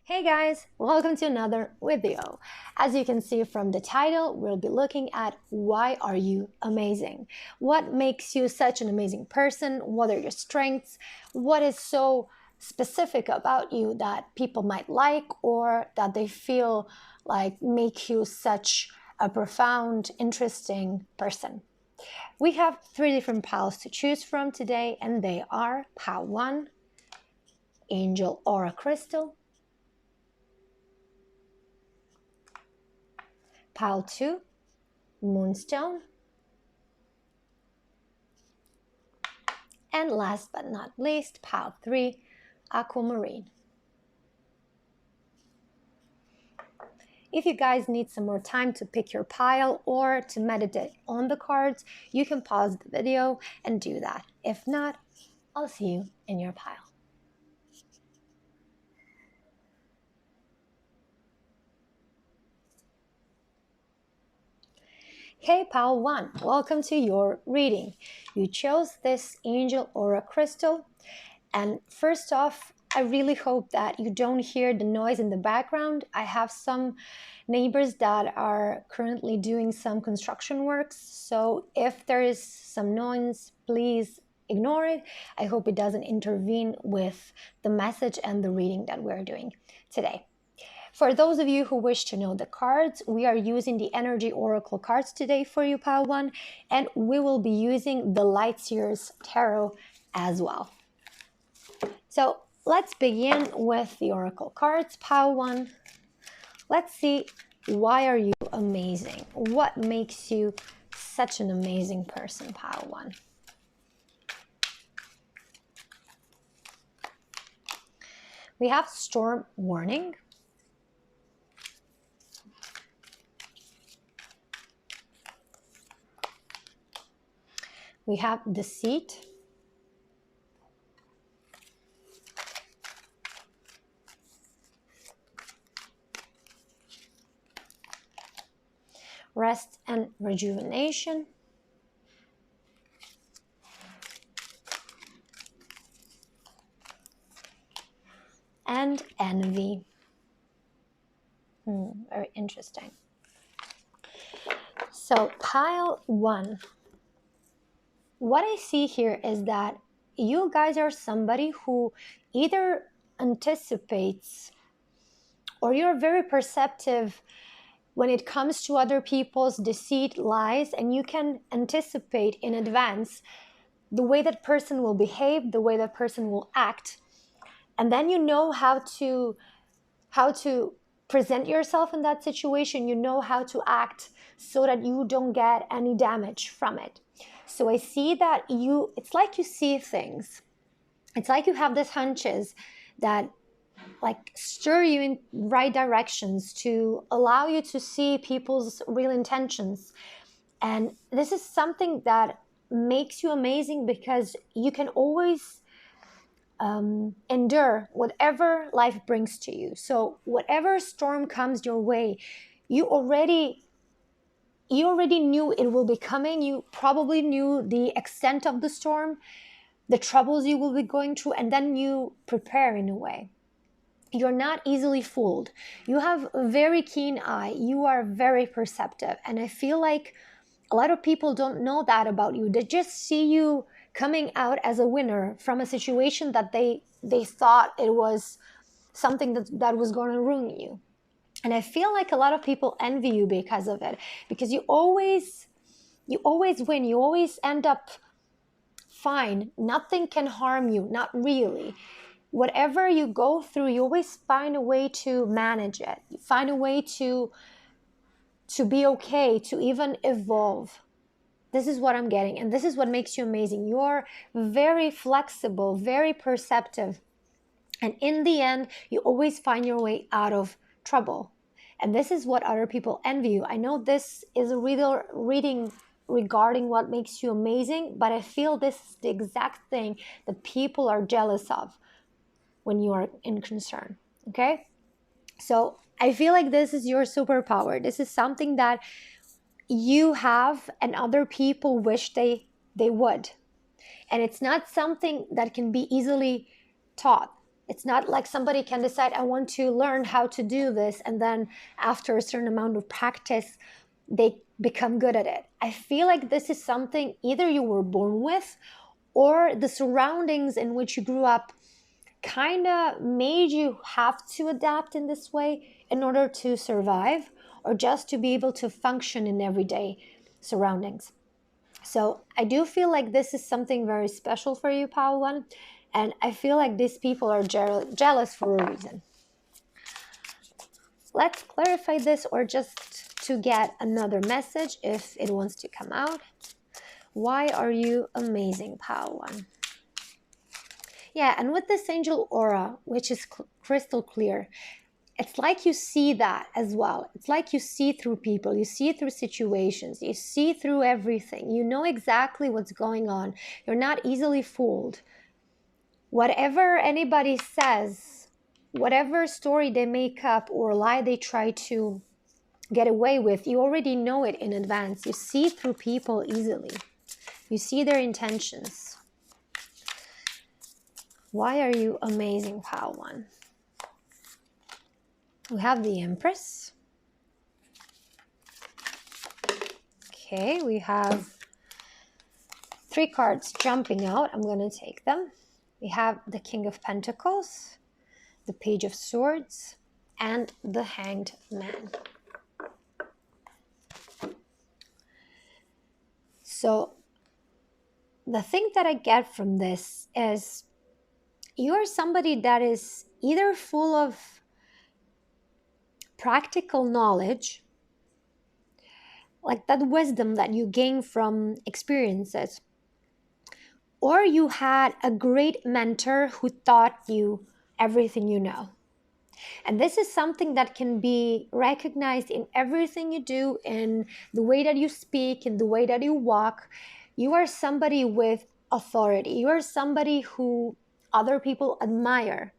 Hey guys, welcome to another video. As you can see from the title, we'll be looking at why are you amazing? What makes you such an amazing person? What are your strengths? What is so specific about you that people might like or that they feel like make you such a profound, interesting person? We have three different piles to choose from today, and they are pile 1, Angel Aura Crystal, pile 2, Moonstone, and last but not least, pile 3, Aquamarine. If you guys need some more time to pick your pile or to meditate on the cards, you can pause the video and do that. If not, I'll see you in your pile. Hey pile 1, welcome to your reading. You chose this Angel Aura Crystal, and first off, I really hope that you don't hear the noise in the background. I have some neighbors that are currently doing some construction works, so if there is some noise, please ignore it. I hope it doesn't intervene with the message and the reading that we're doing today. For those of you who wish to know the cards, we are using the Energy Oracle cards today for you, pile 1, and we will be using the Lightseers Tarot as well. So let's begin with the Oracle cards, pile 1. Let's see, why are you amazing? What makes you such an amazing person, pile 1? We have Storm Warning. We have Deceit. Rest and Rejuvenation. And Envy. Very interesting. So pile 1. What I see here is that you guys are somebody who either anticipates or you're very perceptive when it comes to other people's deceit, lies, and you can anticipate in advance the way that person will behave, the way that person will act, and then you know how to present yourself in that situation. You know how to act so that you don't get any damage from it. So I see that it's like you see things. It's like you have these hunches that like stir you in right directions to allow you to see people's real intentions. And this is something that makes you amazing because you can always endure whatever life brings to you. So whatever storm comes your way, you already knew it will be coming. You probably knew the extent of the storm, the troubles you will be going through, and then you prepare in a way. You're not easily fooled. You have a very keen eye. You are very perceptive. And I feel like a lot of people don't know that about you. They just see you coming out as a winner from a situation that they thought it was something that was going to ruin you. And I feel like a lot of people envy you because of it, because you always win. You always end up fine. Nothing can harm you, not really. Whatever you go through, you always find a way to manage it. You find a way to be okay, to even evolve. This is what I'm getting, and this is what makes you amazing. You're very flexible, very perceptive, and in the end, you always find your way out of trouble. And this is what other people envy you. I know this is a reading regarding what makes you amazing, but I feel this is the exact thing that people are jealous of when you are in concern, okay? So I feel like this is your superpower. This is something that you have and other people wish they would. And it's not something that can be easily taught. It's not like somebody can decide, I want to learn how to do this, and then after a certain amount of practice, they become good at it. I feel like this is something either you were born with, or the surroundings in which you grew up kind of made you have to adapt in this way in order to survive, or just to be able to function in everyday surroundings. So I do feel like this is something very special for you, Pal One, and I feel like these people are jealous for a reason. Let's clarify this, or just to get another message if it wants to come out. Why are you amazing, Pal One? Yeah, and with this angel aura, which is crystal clear, it's like you see that as well. It's like you see through people, you see through situations, you see through everything. You know exactly what's going on. You're not easily fooled. Whatever anybody says, whatever story they make up or lie they try to get away with, you already know it in advance. You see through people easily. You see their intentions. Why are you amazing, Pal One? We have the Empress. Okay, we have 3 cards jumping out. I'm going to take them. We have the King of Pentacles, the Page of Swords, and the Hanged Man. So the thing that I get from this is you're somebody that is either full of practical knowledge, like that wisdom that you gain from experiences, or you had a great mentor who taught you everything you know. And this is something that can be recognized in everything you do, in the way that you speak, in the way that you walk. You are somebody with authority. You are somebody who other people admire.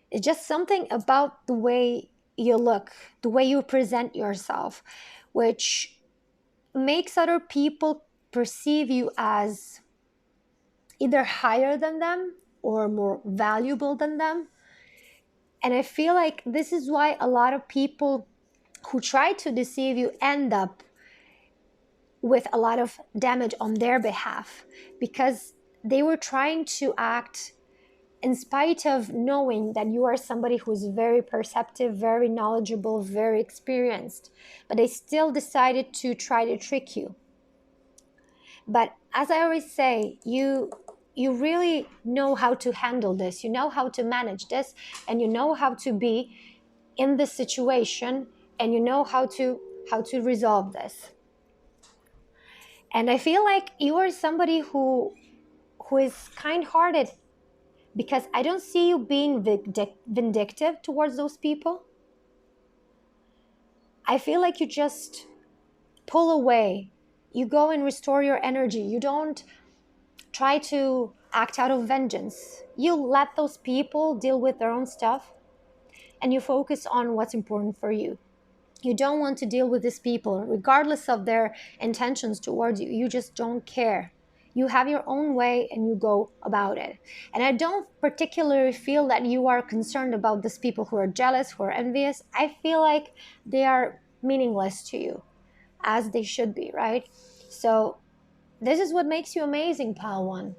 It's just something about the way you look, the way you present yourself, which makes other people perceive you as either higher than them or more valuable than them. And I feel like this is why a lot of people who try to deceive you end up with a lot of damage on their behalf, because they were trying to act in spite of knowing that you are somebody who's very perceptive, very knowledgeable, very experienced, but they still decided to try to trick you. But as I always say, you really know how to handle this. You know how to manage this, and you know how to be in this situation, and you know how to resolve this. And I feel like you are somebody who is kind-hearted, because I don't see you being vindictive towards those people. I feel like you just pull away. You go and restore your energy. You don't try to act out of vengeance. You let those people deal with their own stuff, and you focus on what's important for you. You don't want to deal with these people, regardless of their intentions towards you. You just don't care. You have your own way and you go about it. And I don't particularly feel that you are concerned about these people who are jealous, who are envious. I feel like they are meaningless to you, as they should be, right? So this is what makes you amazing, Pal One.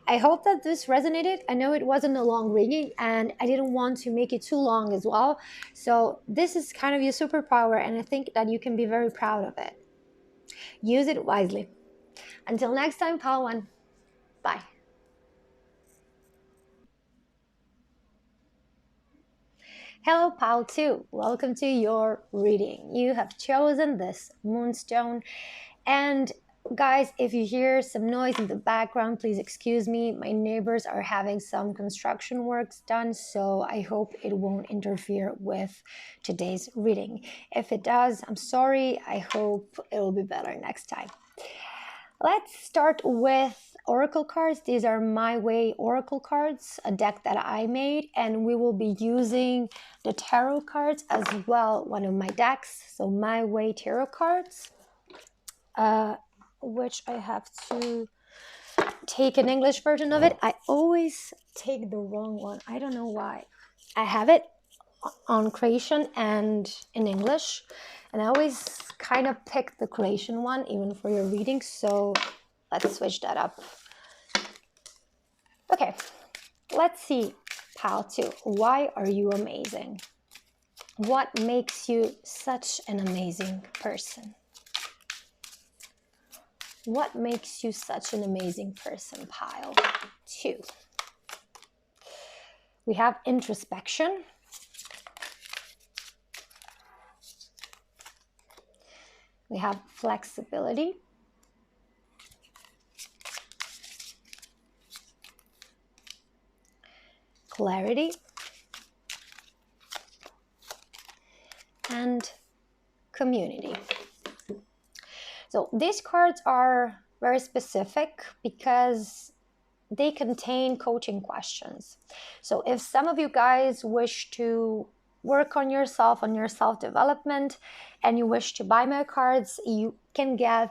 I hope that this resonated. I know it wasn't a long reading, and I didn't want to make it too long as well. So this is kind of your superpower, and I think that you can be very proud of it. Use it wisely. Until next time, Pal One. Bye. Hello, Pal 2. Welcome to your reading. You have chosen this Moonstone. And guys, if you hear some noise in the background, please excuse me. My neighbors are having some construction works done, so I hope it won't interfere with today's reading. If it does, I'm sorry. I hope it will be better next time. Let's start with oracle cards. These are My Way oracle cards, a deck that I made, and we will be using the tarot cards as well, one of my decks. So My Way tarot cards, which I have to take an English version of it. I always take the wrong one. I don't know why. I have it on Croatian and in English, and I always kind of pick the Croatian one even for your reading, so let's switch that up. Okay, let's see, pile 2. Why are you amazing? What makes you such an amazing person? What makes you such an amazing person, pile 2? We have introspection. We have flexibility. Clarity. And community. So these cards are very specific because they contain coaching questions. So if some of you guys wish to work on yourself, on your self-development, and you wish to buy my cards, you can get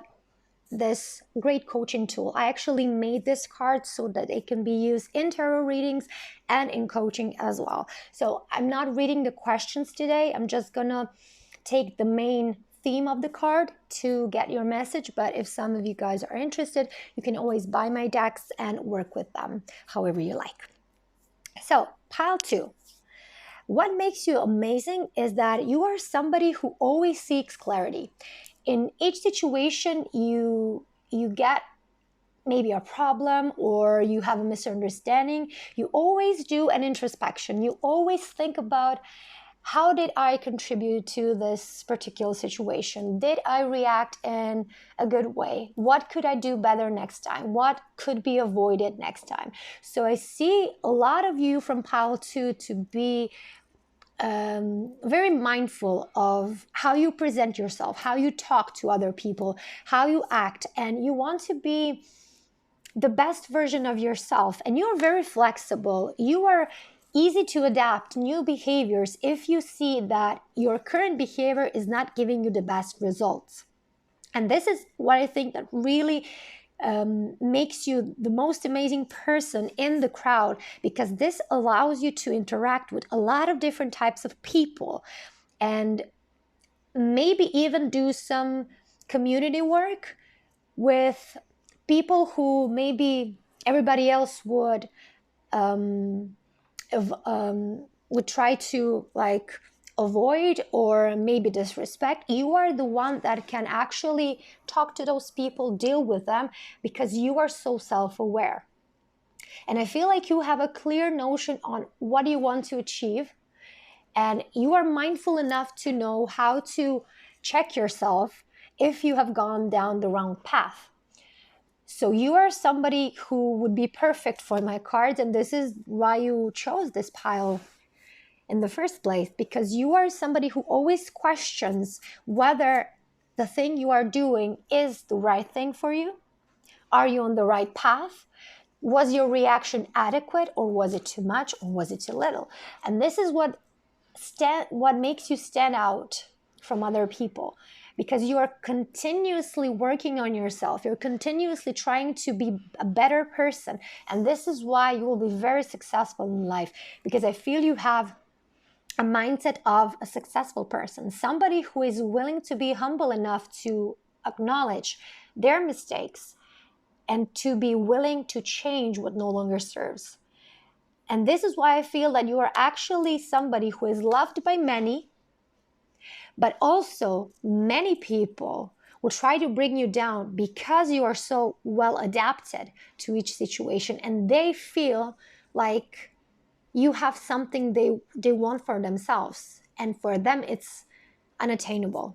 this great coaching tool. I actually made this card so that it can be used in tarot readings and in coaching as well. So I'm not reading the questions today. I'm just gonna take the main theme of the card to get your message, but if some of you guys are interested, you can always buy my decks and work with them however you like. So pile 2. What makes you amazing is that you are somebody who always seeks clarity. In each situation you get maybe a problem or you have a misunderstanding, you always do an introspection. You always think about, how did I contribute to this particular situation? Did I react in a good way? What could I do better next time? What could be avoided next time? So I see a lot of you from pile 2 to be very mindful of how you present yourself, how you talk to other people, how you act, and you want to be the best version of yourself. And you're very flexible. You are easy to adapt new behaviors if you see that your current behavior is not giving you the best results. And this is what I think that really makes you the most amazing person in the crowd, because this allows you to interact with a lot of different types of people and maybe even do some community work with people who maybe everybody else would try to like avoid or maybe disrespect. You are the one that can actually talk to those people, deal with them, because you are so self-aware. And I feel like you have a clear notion on what you want to achieve, and you are mindful enough to know how to check yourself if you have gone down the wrong path. So you are somebody who would be perfect for my cards, and this is why you chose this pile in the first place, because you are somebody who always questions whether the thing you are doing is the right thing for you. Are you on the right path? Was your reaction adequate, or was it too much, or was it too little? And this is what makes you stand out from other people, because you are continuously working on yourself. You're continuously trying to be a better person. And this is why you will be very successful in life, because I feel you have a mindset of a successful person, somebody who is willing to be humble enough to acknowledge their mistakes and to be willing to change what no longer serves. And this is why I feel that you are actually somebody who is loved by many, but also many people will try to bring you down because you are so well adapted to each situation, and they feel like you have something they want for themselves, and for them it's unattainable.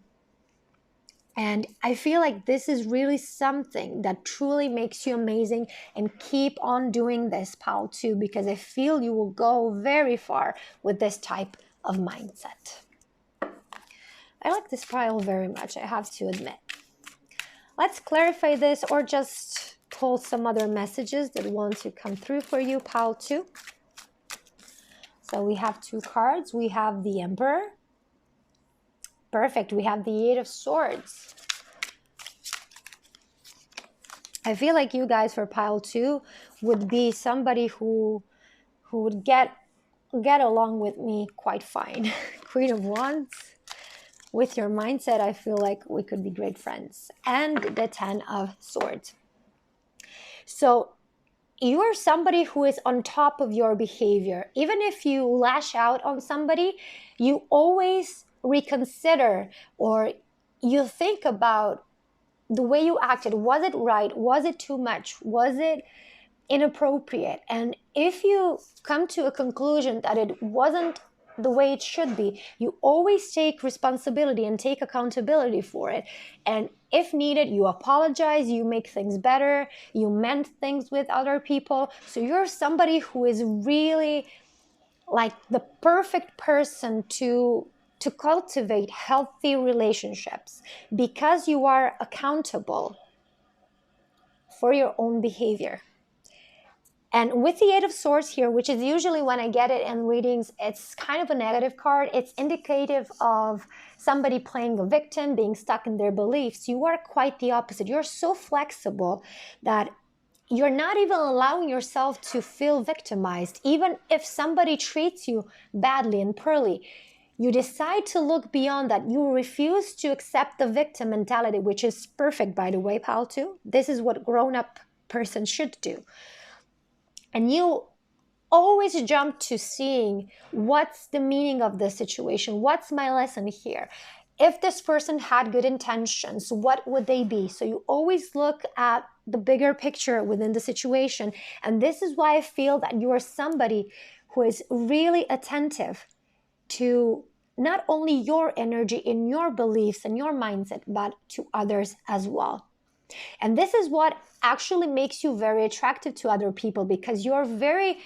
And I feel like this is really something that truly makes you amazing, and keep on doing this, pile 2, because I feel you will go very far with this type of mindset. I like this pile very much, I have to admit. Let's clarify this, or just pull some other messages that want to come through for you, pile 2. So we have 2 cards. We have the Emperor. Perfect. We have the 8 of Swords. I feel like you guys for pile 2 would be somebody who would get along with me quite fine. Queen of Wands, with your mindset, I feel like we could be great friends. And the 10 of Swords. So you are somebody who is on top of your behavior. Even if you lash out on somebody, you always reconsider, or you think about the way you acted. Was it right? Was it too much? Was it inappropriate? And if you come to a conclusion that it wasn't the way it should be, you always take responsibility and take accountability for it. And if needed, you apologize, you make things better, you mend things with other people. So you're somebody who is really like the perfect person to cultivate healthy relationships, because you are accountable for your own behavior. And with the Eight of Swords here, which is usually when I get it in readings, it's kind of a negative card. It's indicative of somebody playing a victim, being stuck in their beliefs. You are quite the opposite. You're so flexible that you're not even allowing yourself to feel victimized. Even if somebody treats you badly and poorly, you decide to look beyond that. You refuse to accept the victim mentality, which is perfect, by the way, pal, too. This is what grown-up person should do. And you always jump to seeing what's the meaning of the situation. What's my lesson here? If this person had good intentions, what would they be? So you always look at the bigger picture within the situation. And this is why I feel that you are somebody who is really attentive to not only your energy in your beliefs and your mindset, but to others as well. And this is what actually makes you very attractive to other people, because you're very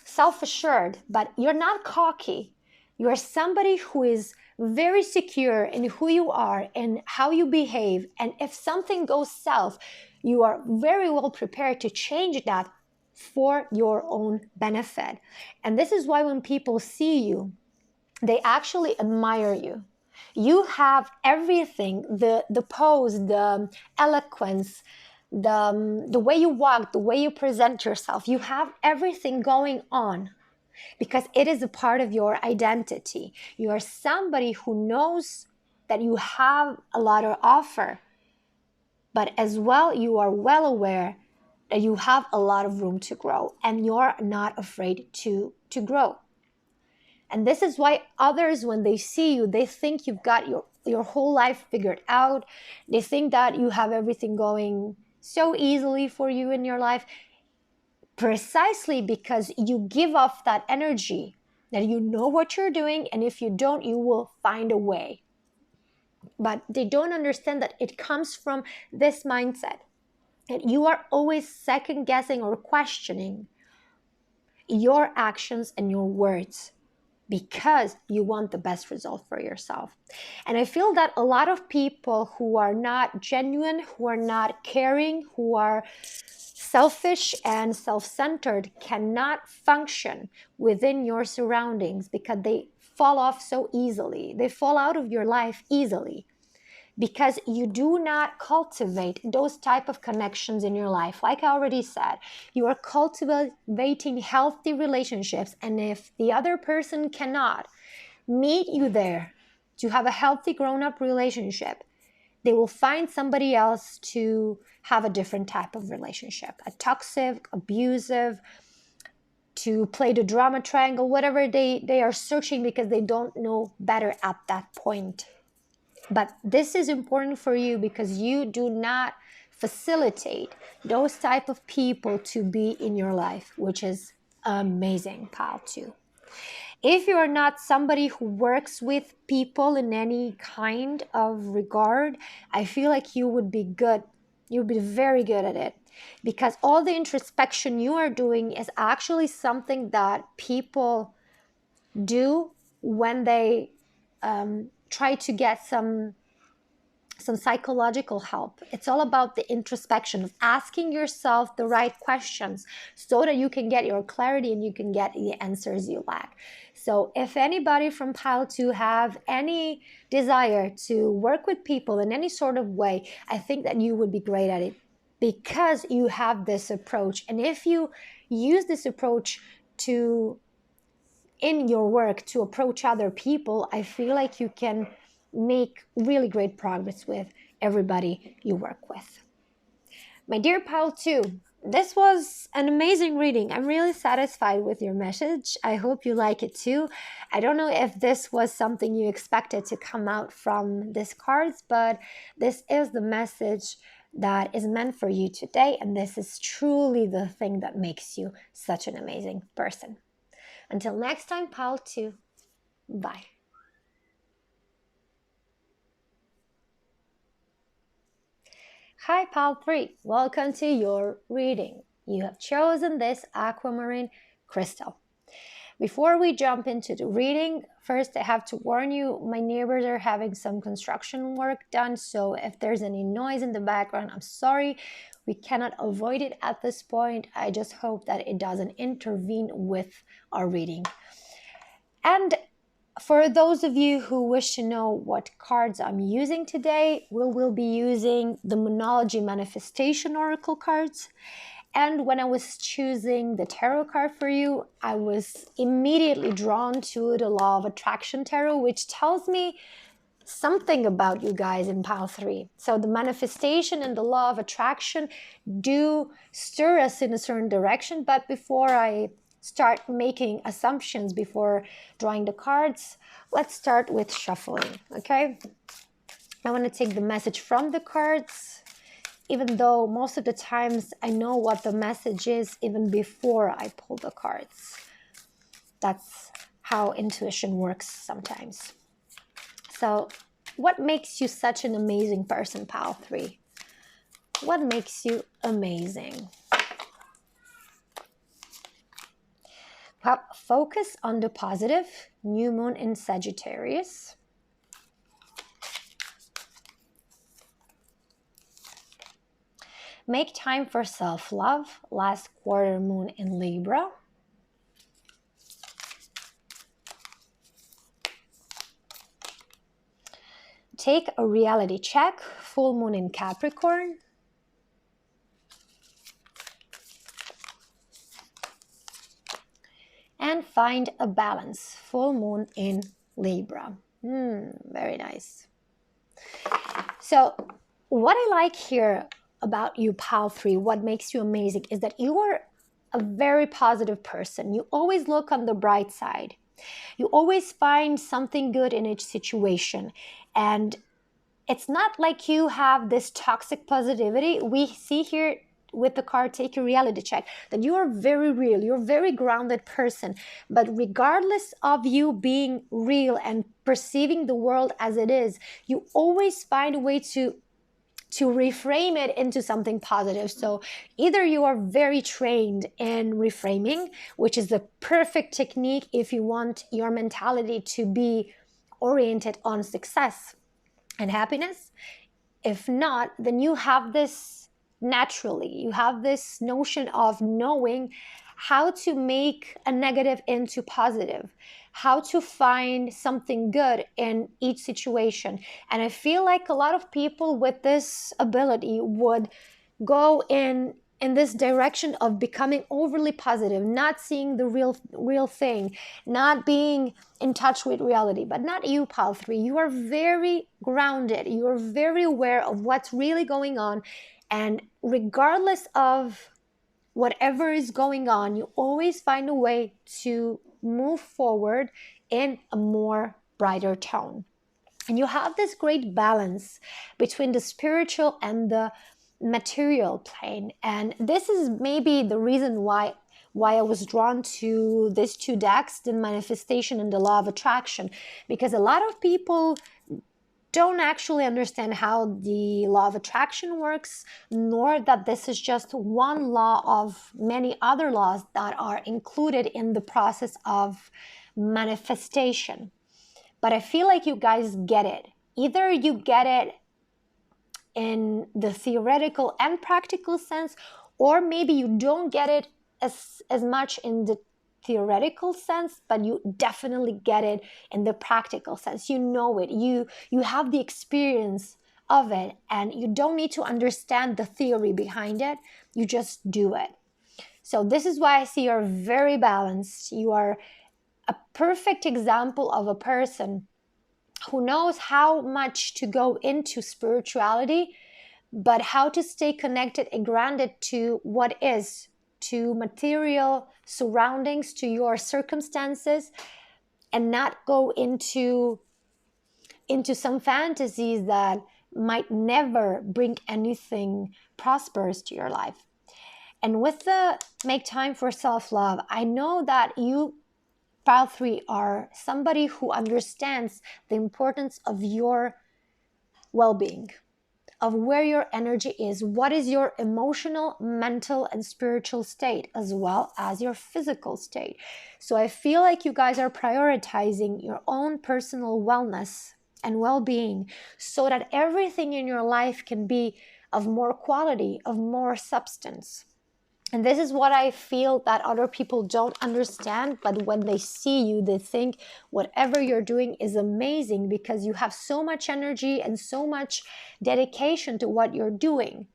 self-assured, but you're not cocky. You're somebody who is very secure in who you are and how you behave. And if something goes south, you are very well prepared to change that for your own benefit. And this is why when people see you, they actually admire you. You have everything, the pose, the eloquence, the way you walk, the way you present yourself. You have everything going on because it is a part of your identity. You are somebody who knows that you have a lot to offer, but as well, you are well aware that you have a lot of room to grow, and you're not afraid to grow. And this is why others, when they see you, they think you've got your whole life figured out. They think that you have everything going so easily for you in your life, precisely because you give off that energy that you know what you're doing, and if you don't, you will find a way. But they don't understand that it comes from this mindset, that you are always second guessing or questioning your actions and your words, because you want the best result for yourself. And I feel that a lot of people who are not genuine, who are not caring, who are selfish and self-centered cannot function within your surroundings, because they fall off so easily. They fall out of your life easily, because you do not cultivate those type of connections in your life. Like I already said, you are cultivating healthy relationships, and if the other person cannot meet you there to have a healthy grown-up relationship, they will find somebody else to have a different type of relationship, a toxic, abusive, to play the drama triangle, whatever they are searching, because they don't know better at that point. But this is important for you because you do not facilitate those type of people to be in your life, which is amazing, pal, too. If you are not somebody who works with people in any kind of regard, I feel like you would be good. You'd be very good at it, because all the introspection you are doing is actually something that people do when they try to get some psychological help. It's all about the introspection of asking yourself the right questions so that you can get your clarity and you can get the answers you lack. So if anybody from pile 2 have any desire to work with people in any sort of way, I think that you would be great at it. because you have this approach. And if you use this approach to in your work to approach other people, I feel like you can make really great progress with everybody you work with. My dear pal 2, this was an amazing reading. I'm really satisfied with your message. I hope you like it too. I don't know if this was something you expected to come out from these cards, but this is the message that is meant for you today, and this is truly the thing that makes you such an amazing person. Until next time, pal 2, bye. Hi, pal 3, welcome to your reading. You have chosen this aquamarine crystal. Before we jump into the reading, first I have to warn you, my neighbors are having some construction work done, so if there's any noise in the background, I'm sorry. We cannot avoid it at this point. I just hope that it doesn't intervene with our reading. And for those of you who wish to know what cards I'm using today, we will be using the Moonology Manifestation Oracle cards. And when I was choosing the tarot card for you, I was immediately drawn to the Law of Attraction Tarot, which tells me something about you guys in pile 3. So the manifestation and the law of attraction do stir us in a certain direction. But before I start making assumptions, before drawing the cards, let's start with shuffling, okay? I want to take the message from the cards, even though most of the times I know what the message is even before I pull the cards. That's how intuition works sometimes. So, what makes you such an amazing person, pal 3? What makes you amazing? Well, focus on the positive, new moon in Sagittarius. Make time for self-love, last quarter moon in Libra. Take a reality check, full moon in Capricorn. And find a balance, full moon in Libra. Very nice. So what I like here about you, pal 3, what makes you amazing is that you are a very positive person. You always look on the bright side. You always find something good in each situation. And it's not like you have this toxic positivity. We see here with the card, take a reality check, that you are very real. You're a very grounded person. But regardless of you being real and perceiving the world as it is, you always find a way to reframe it into something positive. So either you are very trained in reframing, which is the perfect technique if you want your mentality to be oriented on success and happiness. If not, then you have this naturally. You have this notion of knowing how to make a negative into positive, how to find something good in each situation. And I feel like a lot of people with this ability would go in this direction of becoming overly positive, not seeing the real thing, not being in touch with reality. But not you, pal 3. You are very grounded. You are very aware of what's really going on. And regardless of whatever is going on, you always find a way to move forward in a more brighter tone. And you have this great balance between the spiritual and the material plane. And this is maybe the reason why I was drawn to these two decks, the manifestation and the law of attraction, because a lot of people don't actually understand how the law of attraction works, nor that this is just one law of many other laws that are included in the process of manifestation. But I feel like you guys get it. Either you get it in the theoretical and practical sense, or maybe you don't get it as much in the theoretical sense, but you definitely get it in the practical sense. You know it. You have the experience of it, and you don't need to understand the theory behind it. You just do it. So this is why I see you're very balanced. You are a perfect example of a person who knows how much to go into spirituality, but how to stay connected and grounded to what is, to material surroundings, to your circumstances, and not go into some fantasies that might never bring anything prosperous to your life. And with the make time for self-love, I know that you, Pile 3, are somebody who understands the importance of your well-being, of where your energy is, what is your emotional, mental, and spiritual state, as well as your physical state. So I feel like you guys are prioritizing your own personal wellness and well-being so that everything in your life can be of more quality, of more substance. And this is what I feel that other people don't understand, but when they see you, they think whatever you're doing is amazing because you have so much energy and so much dedication to what you're doing.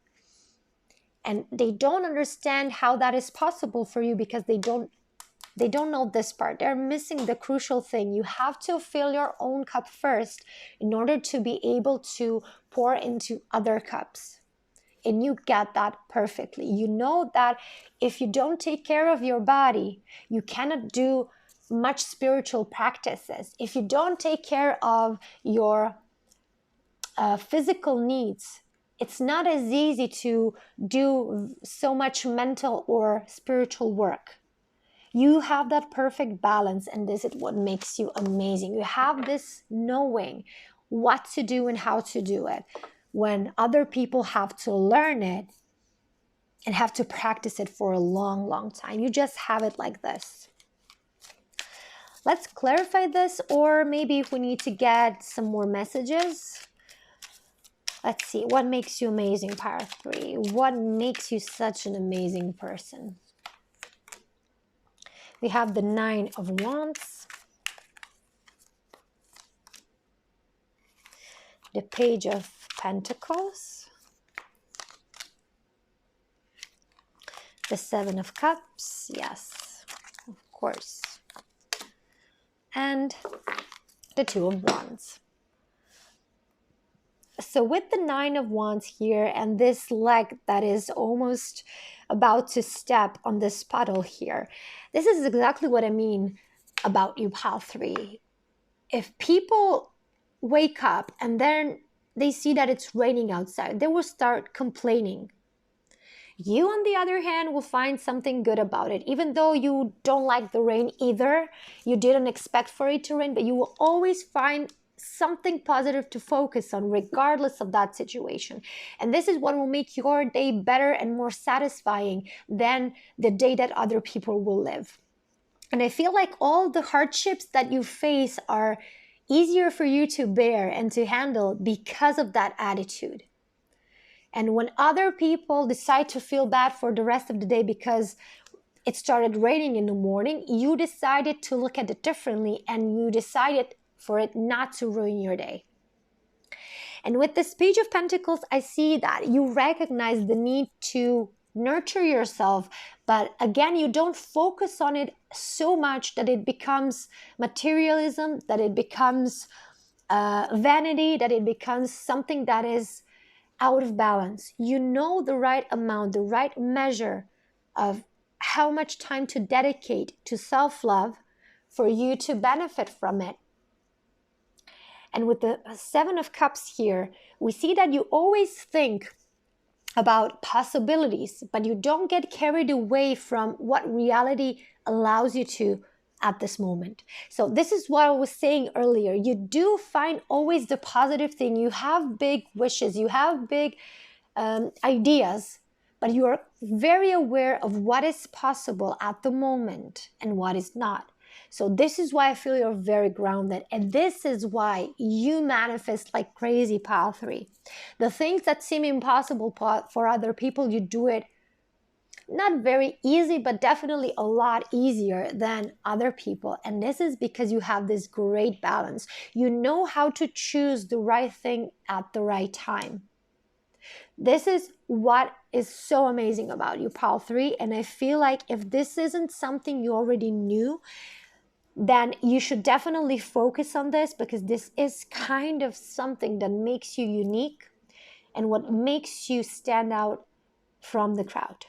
And they don't understand how that is possible for you because they don't know this part. They're missing the crucial thing. You have to fill your own cup first in order to be able to pour into other cups. And you get that perfectly. You know that if you don't take care of your body, you cannot do much spiritual practices. If you don't take care of your physical needs, it's not as easy to do so much mental or spiritual work. You have that perfect balance, and this is what makes you amazing. You have this knowing what to do and how to do it, when other people have to learn it and have to practice it for a long, long time. You just have it like this. Let's clarify this, or maybe if we need to get some more messages. Let's see, what makes you amazing, Power 3? What makes you such an amazing person? We have the 9 of Wands, the Page of Pentacles, the 7 of Cups, yes, of course, and the 2 of Wands. So with the 9 of Wands here and this leg that is almost about to step on this puddle here, this is exactly what I mean about you, Pile 3. If people wake up and then they see that it's raining outside, they will start complaining. You, on the other hand, will find something good about it. Even though you don't like the rain either, you didn't expect for it to rain, but you will always find something positive to focus on regardless of that situation. And this is what will make your day better and more satisfying than the day that other people will live. And I feel like all the hardships that you face are easier for you to bear and to handle because of that attitude. And when other people decide to feel bad for the rest of the day because it started raining in the morning, you decided to look at it differently and you decided for it not to ruin your day. And with this Page of Pentacles, I see that you recognize the need to nurture yourself, but again, you don't focus on it so much that it becomes materialism, that it becomes vanity, that it becomes something that is out of balance. You know the right amount, the right measure of how much time to dedicate to self-love for you to benefit from it. And with the 7 of Cups here, we see that you always think about possibilities, but you don't get carried away from what reality allows you to at this moment. So this is what I was saying earlier. You do find always the positive thing. You have big wishes, you have big ideas, but you are very aware of what is possible at the moment and what is not. So this is why I feel you're very grounded. And this is why you manifest like crazy, Pile 3. The things that seem impossible for other people, you do it not very easy, but definitely a lot easier than other people. And this is because you have this great balance. You know how to choose the right thing at the right time. This is what is so amazing about you, Pile 3. And I feel like if this isn't something you already knew, then you should definitely focus on this, because this is kind of something that makes you unique and what makes you stand out from the crowd.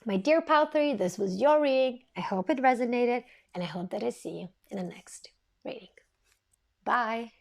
My dear Pile 3, this was your reading. I hope it resonated, and I hope that I see you in the next reading. Bye.